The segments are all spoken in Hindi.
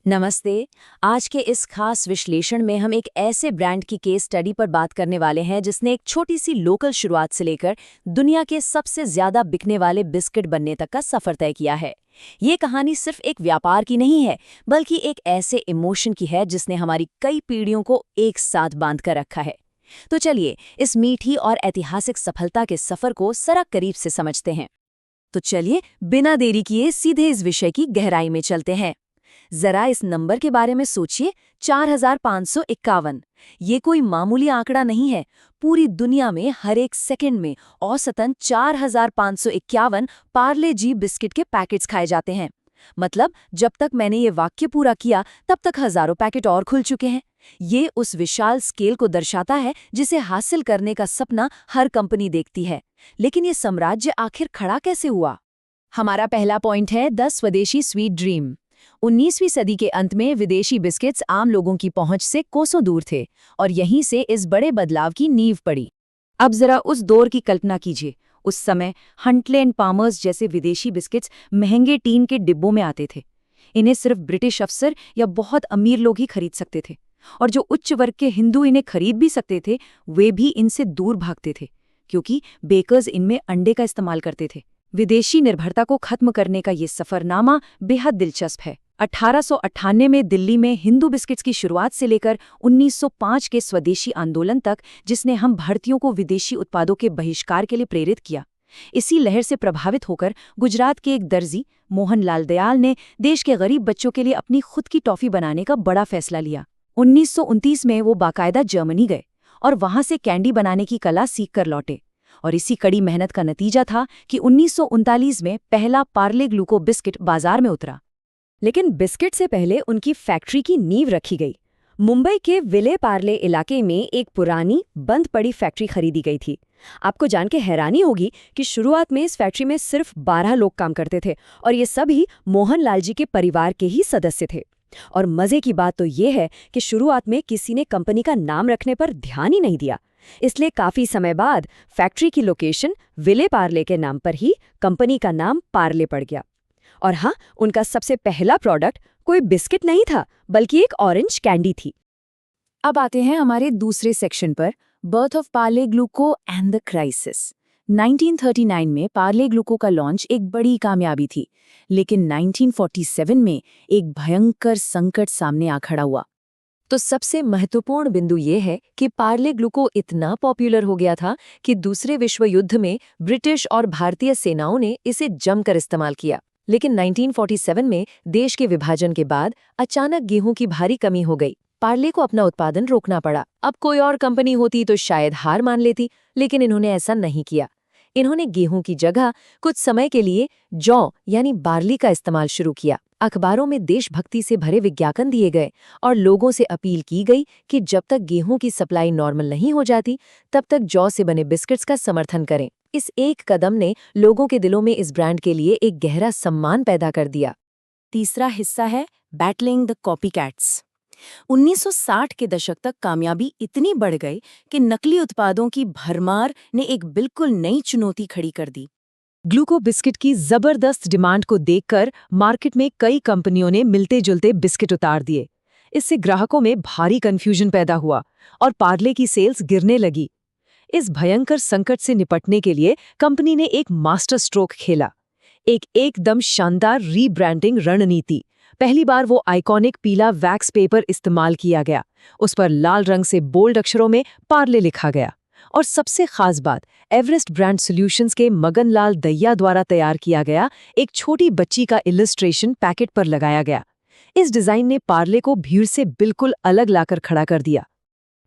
नमस्ते। आज के इस खास विश्लेषण में हम एक ऐसे ब्रांड की केस स्टडी पर बात करने वाले हैं जिसने एक छोटी सी लोकल शुरुआत से लेकर दुनिया के सबसे ज्यादा बिकने वाले बिस्किट बनने तक का सफर तय किया है। ये कहानी सिर्फ एक व्यापार की नहीं है, बल्कि एक ऐसे इमोशन की है जिसने हमारी कई पीढ़ियों को एक साथ बांध कर रखा है। तो चलिए इस मीठी और ऐतिहासिक सफलता के सफर को जरा करीब से समझते हैं। तो चलिए बिना देरी किए सीधे इस विषय की गहराई में चलते हैं। जरा इस नंबर के बारे में सोचिए, 4551। ये कोई मामूली आंकड़ा नहीं है। पूरी दुनिया में हर एक सेकंड में औसतन 4551 पार्ले जी बिस्किट के पैकेट्स खाए जाते हैं। मतलब जब तक मैंने ये वाक्य पूरा किया तब तक हजारों पैकेट और खुल चुके हैं। ये उस विशाल स्केल को दर्शाता है जिसे हासिल करने का सपना हर कंपनी देखती है। लेकिन ये साम्राज्य आखिर खड़ा कैसे हुआ? हमारा पहला पॉइंट है द स्वदेशी स्वीट ड्रीम। 19वीं सदी के अंत में विदेशी बिस्किट्स आम लोगों की पहुंच से कोसों दूर थे और यहीं से इस बड़े बदलाव की नींव पड़ी। अब जरा उस दौर की कल्पना कीजिए। उस समय हंटले एंड पामर्स जैसे विदेशी बिस्किट्स महंगे टीन के डिब्बों में आते थे। इन्हें सिर्फ ब्रिटिश अफसर या बहुत अमीर लोग ही खरीद सकते थे, और जो उच्च वर्ग के हिंदू इन्हें खरीद भी सकते थे वे भी इनसे दूर भागते थे, क्योंकि बेकर्स इनमें अंडे का इस्तेमाल करते थे। विदेशी निर्भरता को खत्म करने का ये सफरनामा बेहद दिलचस्प है। 1898 में दिल्ली में हिंदू बिस्किट्स की शुरुआत से लेकर 1905 के स्वदेशी आंदोलन तक, जिसने हम भारतीयों को विदेशी उत्पादों के बहिष्कार के लिए प्रेरित किया। इसी लहर से प्रभावित होकर गुजरात के एक दर्जी मोहनलाल दयाल ने देश के गरीब बच्चों के लिए अपनी खुद की टॉफी बनाने का बड़ा फैसला लिया। 1929 में वो बाकायदा जर्मनी गए और वहां से कैंडी बनाने की कला सीख कर लौटे। और इसी कड़ी मेहनत का नतीजा था कि 1939 में पहला पार्ले ग्लूको बिस्किट बाजार में उतरा। लेकिन बिस्किट से पहले उनकी फैक्ट्री की नींव रखी गई। मुंबई के विले पार्ले इलाके में एक पुरानी बंद पड़ी फैक्ट्री खरीदी गई थी। आपको जान के हैरानी होगी कि शुरुआत में इस फैक्ट्री में सिर्फ 12 लोग काम करते थे, और ये सभी मोहनलाल जी के परिवार के ही सदस्य थे। और मजे की बात तो ये है कि शुरुआत में किसी ने कंपनी का नाम रखने पर ध्यान ही नहीं दिया। इसलिए काफी समय बाद फैक्ट्री की लोकेशन विले पार्ले के नाम पर ही कंपनी का नाम पार्ले पड़ गया। और हाँ, उनका सबसे पहला प्रोडक्ट कोई बिस्किट नहीं था, बल्कि एक ऑरेंज कैंडी थी। अब आते हैं हमारे दूसरे सेक्शन पर, birth of Parle ग्लूको and the crisis. 1939 में पार्ले ग्लूको का लॉन्च एक बड़ी कामयाबी थी, लेकिन 1947 में एक भयंकर संकट सामने आ खड़ा हुआ। तो सबसे महत्वपूर्ण बिंदु ये है कि पार्ले ग्लूको इतना पॉपुलर हो गया था कि दूसरे विश्व युद्ध में ब्रिटिश और भारतीय सेनाओं ने इसे जमकर इस्तेमाल किया। लेकिन 1947 में देश के विभाजन के बाद अचानक गेहूं की भारी कमी हो गई। पार्ले को अपना उत्पादन रोकना पड़ा। अब कोई और कंपनी होती तो शायद हार मान लेती, लेकिन इन्होंने ऐसा नहीं किया। इन्होंने गेहूं की जगह कुछ समय के लिए जौ यानी बार्ली का इस्तेमाल शुरू किया। अखबारों में देशभक्ति से भरे विज्ञापन दिए गए और लोगों से अपील की गई कि जब तक गेहूं की सप्लाई नॉर्मल नहीं हो जाती तब तक जौ से बने बिस्किट्स का समर्थन करें। इस एक कदम ने लोगों के दिलों में इस ब्रांड के लिए एक गहरा सम्मान पैदा कर दिया। तीसरा हिस्सा है बैटलिंग द कॉपीकैट्स। 1960 के दशक तक कामयाबी इतनी बढ़ गई कि नकली उत्पादों की भरमार ने एक बिल्कुल नई चुनौती खड़ी कर दी। ग्लूको बिस्किट की जबरदस्त डिमांड को देखकर मार्केट में कई कंपनियों ने मिलते जुलते बिस्किट उतार दिए। इससे ग्राहकों में भारी कंफ्यूजन पैदा हुआ और पार्ले की सेल्स गिरने लगी। इस भयंकर संकट से निपटने के लिए कंपनी ने एक मास्टर स्ट्रोक खेला, एक एकदम शानदार रीब्रांडिंग रणनीति। पहली बार वो आइकॉनिक पीला वैक्स पेपर इस्तेमाल किया गया, उस पर लाल रंग से बोल्ड अक्षरों में पार्ले लिखा गया। और सबसे खास बात, एवरेस्ट ब्रांड सॉल्यूशंस के मगनलाल दहिया द्वारा तैयार किया गया एक छोटी बच्ची का इलस्ट्रेशन पैकेट पर लगाया गया। इस डिजाइन ने पार्ले को भीड़ से बिल्कुल अलग लाकर खड़ा कर दिया।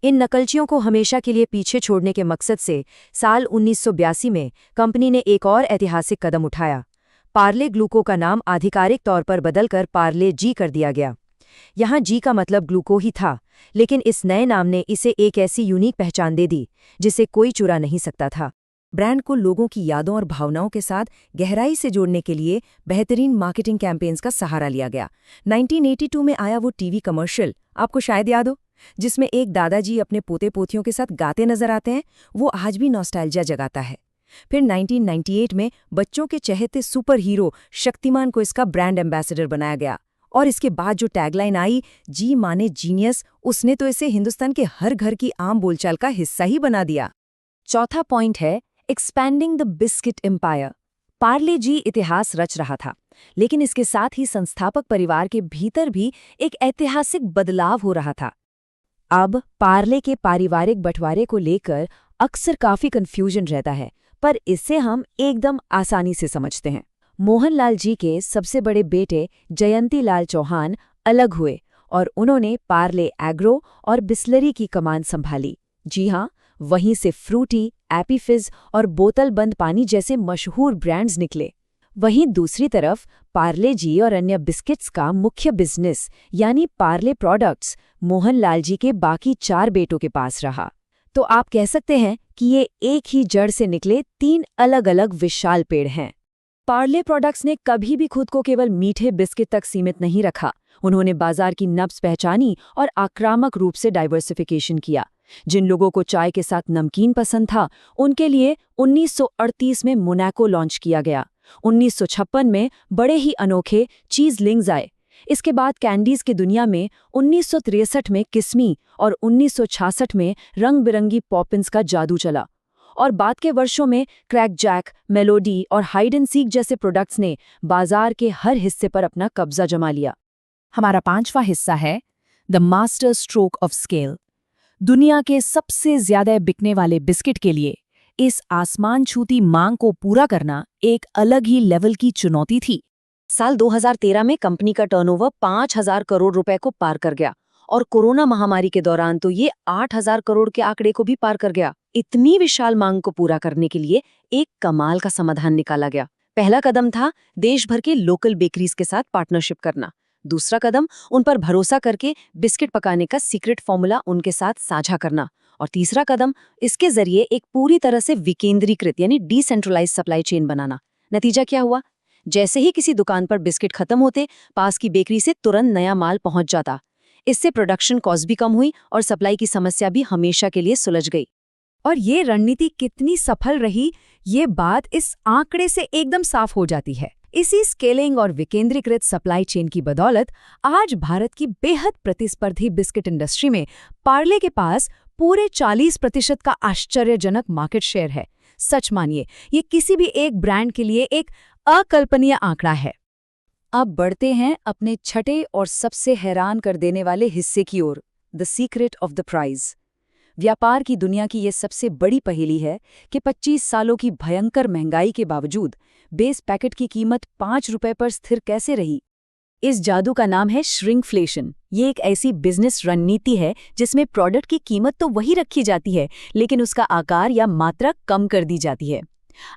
इन नकलचियों को हमेशा के लिए पीछे छोड़ने के मकसद से साल 1982 में कंपनी ने एक और ऐतिहासिक कदम उठाया। पार्ले ग्लूको का नाम आधिकारिक तौर पर बदलकर पार्ले जी कर दिया गया। यहाँ जी का मतलब ग्लूको ही था, लेकिन इस नए नाम ने इसे एक ऐसी यूनिक पहचान दे दी जिसे कोई चुरा नहीं सकता था। ब्रांड को लोगों की यादों और भावनाओं के साथ गहराई से जोड़ने के लिए बेहतरीन मार्केटिंग कैंपेन्स का सहारा लिया गया। 1982 में आया वो टीवी कमर्शियल, आपको शायद याद हो, जिसमें एक दादाजी अपने पोते पोतियों के साथ गाते नजर आते हैं। वो आज भी नॉस्टैल्जिया जगाता है। फिर 1998 में बच्चों के चहेते सुपर हीरो शक्तिमान को इसका ब्रांड एम्बेसडर बनाया गया और इसके बाद जो टैगलाइन आई, जी माने जीनियस, उसने तो इसे हिंदुस्तान के हर घर की आम बोलचाल का हिस्सा ही बना दिया। चौथा पॉइंट है expanding the biscuit empire. Parle G इतिहास रच रहा था, लेकिन इसके साथ ही संस्थापक परिवार के भीतर भी एक ऐतिहासिक बदलाव हो रहा था। अब पार्ले के पारिवारिक बंटवारे को लेकर अक्सर काफी कंफ्यूजन रहता है, पर इसे हम एकदम आसानी से समझते हैं। मोहनलाल जी के सबसे बड़े बेटे जयंती लाल चौहान अलग हुए और उन्होंने पार्ले एग्रो और बिस्लरी की कमान संभाली। जी हाँ, वहीं से फ्रूटी, एपी फिज और बोतल बंद पानी जैसे मशहूर ब्रांड्स निकले। वहीं दूसरी तरफ पार्ले जी और अन्य बिस्किट्स का मुख्य बिजनेस यानी पार्ले प्रोडक्ट्स मोहनलाल जी के बाकी 4 बेटों के पास रहा। तो आप कह सकते हैं कि ये एक ही जड़ से निकले 3 अलग-अलग विशाल पेड़ हैं। पार्ले प्रोडक्ट्स ने कभी भी खुद को केवल मीठे बिस्किट तक सीमित नहीं रखा। उन्होंने बाजार की नब्ज पहचानी और आक्रामक रूप से डाइवर्सिफिकेशन किया। जिन लोगों को चाय के साथ नमकीन पसंद था, उनके लिए 1938 में मोनाको लॉन्च किया गया। 1956 में बड़े ही अनोखे चीज लिंग्स आए। इसके बाद कैंडीज की दुनिया में 1963 में किस्मी और 1966 में रंग बिरंगी पॉपिंस का जादू चला। और बाद के वर्षों में क्रैक जैक, मेलोडी और हाइड एंड सीक जैसे प्रोडक्ट्स ने बाजार के हर हिस्से पर अपना कब्जा जमा लिया। हमारा 5वां हिस्सा है the master stroke of scale. दुनिया के सबसे ज्यादा बिकने वाले बिस्किट के लिए इस आसमान छूती मांग को पूरा करना एक अलग ही लेवल की चुनौती थी। साल 2013 में कंपनी का टर्नओवर 5,000 करोड़ रुपए को पार कर गया और कोरोना महामारी के दौरान तो ये 8,000 करोड़ के आंकड़े को भी पार कर गया। इतनी विशाल मांग को पूरा करने के लिए एक कमाल का समाधान निकाला गया। पहला कदम था देश भर के लोकल बेकरीज के साथ पार्टनरशिप करना। दूसरा कदम उन पर भरोसा करके बिस्किट पकाने का सीक्रेट फॉर्मूला उनके साथ साझा करना। और तीसरा कदम इसके जरिए एक पूरी तरह से विकेंद्रीकृत यानी डिसेंट्रलाइज सप्लाई चेन बनाना। नतीजा क्या हुआ? जैसे ही किसी दुकान पर बिस्किट खत्म होते, पास की बेकरी से तुरंत नया माल पहुंच जाता। इससे प्रोडक्शन कॉस्ट भी कम हुई और सप्लाई की समस्या भी हमेशा के लिए सुलझ गई। और ये रणनीति कितनी सफल रही, ये बात इस आंकड़े से एकदम साफ हो जाती है। इसी स्केलिंग और विकेंद्रीकृत सप्लाई चेन की बदौलत आज भारत की बेहद प्रतिस्पर्धी बिस्किट इंडस्ट्री में पार्ले के पास पूरे 40% का आश्चर्यजनक मार्केट शेयर है। सच मानिए, ये किसी भी एक ब्रांड के लिए एक अकल्पनीय आंकड़ा है। अब बढ़ते हैं अपने छठे और सबसे हैरान कर देने वाले हिस्से की ओर, the secret of the prize. व्यापार की दुनिया की ये सबसे बड़ी पहेली है कि 25 सालों की भयंकर महंगाई के बावजूद बेस पैकेट की कीमत 5 रुपए पर स्थिर कैसे रही। इस जादू का नाम है श्रिंकफ्लेशन। ये एक ऐसी बिजनेस रणनीति है जिसमें प्रोडक्ट की कीमत तो वही रखी जाती है, लेकिन उसका आकार या मात्रा कम कर दी जाती है।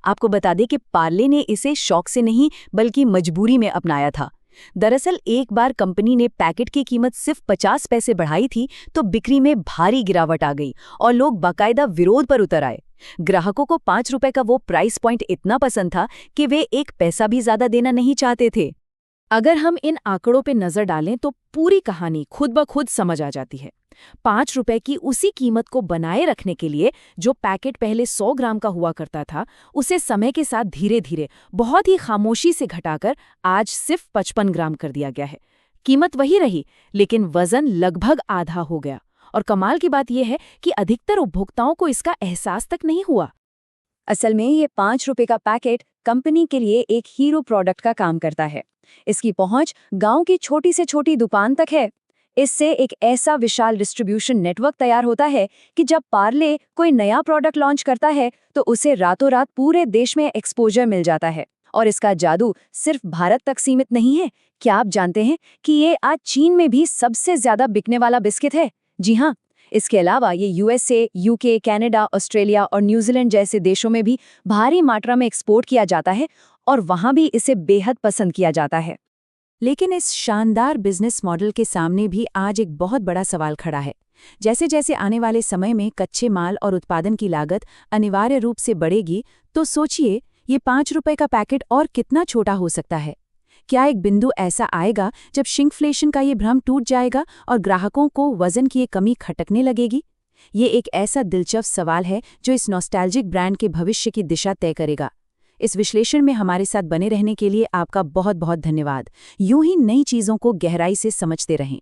आपको बता दें कि पार्ले ने इसे शौक से नहीं बल्कि मजबूरी में अपनाया था। दरअसल एक बार कंपनी ने पैकेट की कीमत सिर्फ 50 पैसे बढ़ाई थी तो बिक्री में भारी गिरावट आ गई और लोग बाकायदा विरोध पर उतर आए। ग्राहकों को 5 रुपए का वो प्राइस पॉइंट इतना पसंद था कि वे एक पैसा भी ज्यादा देना नहीं चाहते थे। अगर हम इन आंकड़ों पे नजर डालें तो पूरी कहानी खुद ब खुद समझ आ जाती है। 5 रुपए की उसी कीमत को बनाए रखने के लिए जो पैकेट पहले 100 ग्राम का हुआ करता था, उसे समय के साथ धीरे धीरे बहुत ही खामोशी से घटाकर आज सिर्फ 55 ग्राम कर दिया गया है। कीमत वही रही, लेकिन वजन लगभग आधा हो गया। और कमाल की बात यह है कि अधिकतर उपभोक्ताओं को इसका एहसास तक नहीं हुआ। असल में ये 5 रुपए का पैकेट कंपनी के लिए एक हीरो प्रोडक्ट का काम करता है। इसकी पहुंच गांव की छोटी से छोटी दुकान तक है। इससे एक ऐसा विशाल डिस्ट्रीब्यूशन नेटवर्क तैयार होता है कि जब पार्ले कोई नया प्रोडक्ट लॉन्च करता है तो उसे रातों रात पूरे देश में एक्सपोजर मिल जाता है। और इसका जादू सिर्फ भारत तक सीमित नहीं है। क्या आप जानते हैं कि ये आज चीन में भी सबसे ज्यादा बिकने वाला बिस्किट है? जी हाँ, इसके अलावा ये यूएसए, यूके, कनाडा, ऑस्ट्रेलिया और न्यूजीलैंड जैसे देशों में भी भारी मात्रा में एक्सपोर्ट किया जाता है और वहां भी इसे बेहद पसंद किया जाता है। लेकिन इस शानदार बिजनेस मॉडल के सामने भी आज एक बहुत बड़ा सवाल खड़ा है। जैसे जैसे आने वाले समय में कच्चे माल और उत्पादन की लागत अनिवार्य रूप से बढ़ेगी, तो सोचिए ये 5 रुपए का पैकेट और कितना छोटा हो सकता है। क्या एक बिंदु ऐसा आएगा जब श्रिंकफ्लेशन का ये भ्रम टूट जाएगा और ग्राहकों को वजन की ये कमी खटकने लगेगी? ये एक ऐसा दिलचस्प सवाल है जो इस नॉस्टैल्जिक ब्रांड के भविष्य की दिशा तय करेगा। इस विश्लेषण में हमारे साथ बने रहने के लिए आपका बहुत बहुत धन्यवाद। यूं ही नई चीज़ों को गहराई से समझते रहें।